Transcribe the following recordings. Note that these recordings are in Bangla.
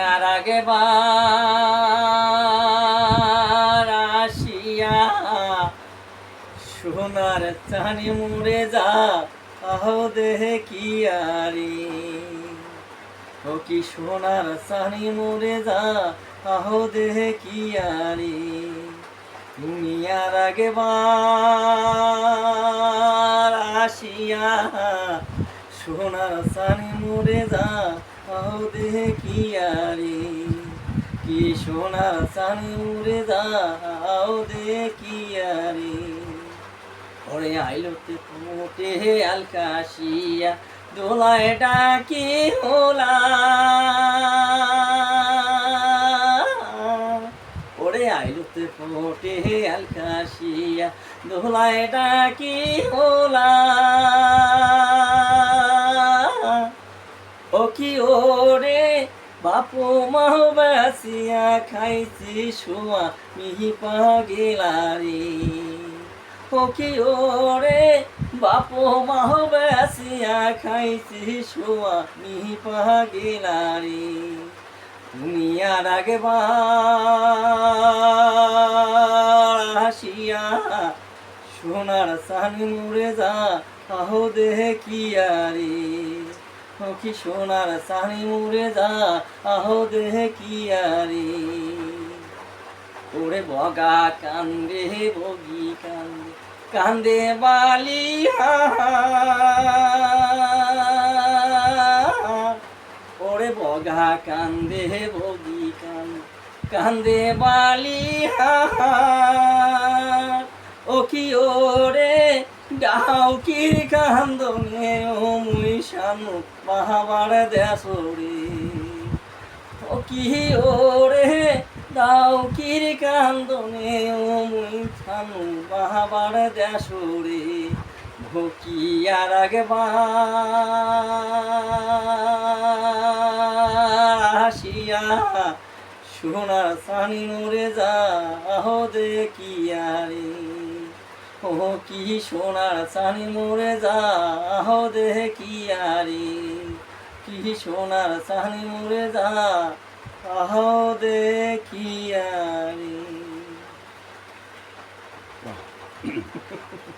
আর আগেবার আসিয়া সোনার চানি মুড়ে যা আহ দেহে কি আরি ও কি সোনার চানি মুড়ে যা আহ দেহে কি আরি তুমি আর আগেবার আসিয়া সোনার চানি মুড়ে যা আহ দেহে কি আরি কি সোনার চানি মুড়ে যা আহ দেহে কি আরি ওরে আইলোতে মোটে আলকাশিয়া দোলায় ডাকি হোলা ওরে আইলোতে মোটে আলকাশিয়া দোলায় ডাকি হোলা ও কি ওরে বাপু মাহ বাসিয়া খাইছি শোয়া মিহি পা গেলারি ও কি ওরে বাপু মাহ বাসিয়া খাইছি শোয়া মিহি পা গেলারি তুমি আর আগেবার আসিয়া সোনার চানি মুড়ে যা আহ দেহে কি আরি ও কি সোনার চানি মুড়ে যা আহ দেহে কি আরি ওরে বগা কান্দে বগি কান্দে কান্দে বালি ওরে বগা কান্দে বগি কান্দে কান্দে বালি ও কি ওরে ডাউকির কান্দনে ও মুই শানু বাহাবার দেশরে ও কি ওরে ডাউকির কান্দনে ও মুই শানু বাহাবার দেশরে ভকি আর আগেবার আসিয়া সোনার চানি মুড়ে যা আহ দেখি আরে ও কি সোনার চানি মুড়ে যা আহ দেখি আরে কি সোনার চানি মুড়ে যা আহ দেখি আরে।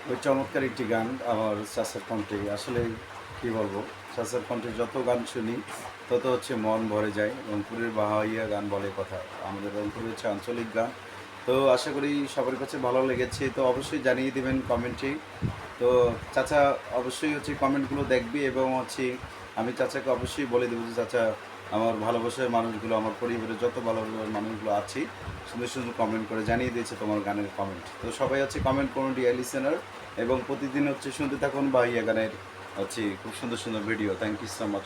ওই চমৎকার একটি গান আমার চাচার কণ্ঠে, আসলে কি বলবো, চাচার কণ্ঠে যত গান শুনি তত হচ্ছে মন ভরে যায়। রংপুরের বাহাইয়া গান বলে কথা, আমাদের রংপুরের হচ্ছে আঞ্চলিক গান। তো আশা করি সবার কাছে ভালো লেগেছে, তো অবশ্যই জানিয়ে দেবেন কমেন্টে। তো চাচা অবশ্যই হচ্ছে কমেন্টগুলো দেখবি এবং হচ্ছে আমি চাচাকে অবশ্যই বলে দেবো যে চাচা আমার ভালোবাসার মানুষগুলো, আমার পরিবারের যত ভালোবাসার মানুষগুলো আছে সুন্দর সুন্দর কমেন্ট করে জানিয়ে দিয়েছে তোমার গানের কমেন্ট। তো সবাই হচ্ছে কমেন্ট করুন ডিয়ার লিসেনার, এবং প্রতিদিন হচ্ছে শুনতে থাকুন বাহিয়া গানের হচ্ছে খুব সুন্দর সুন্দর video. Thank you so much.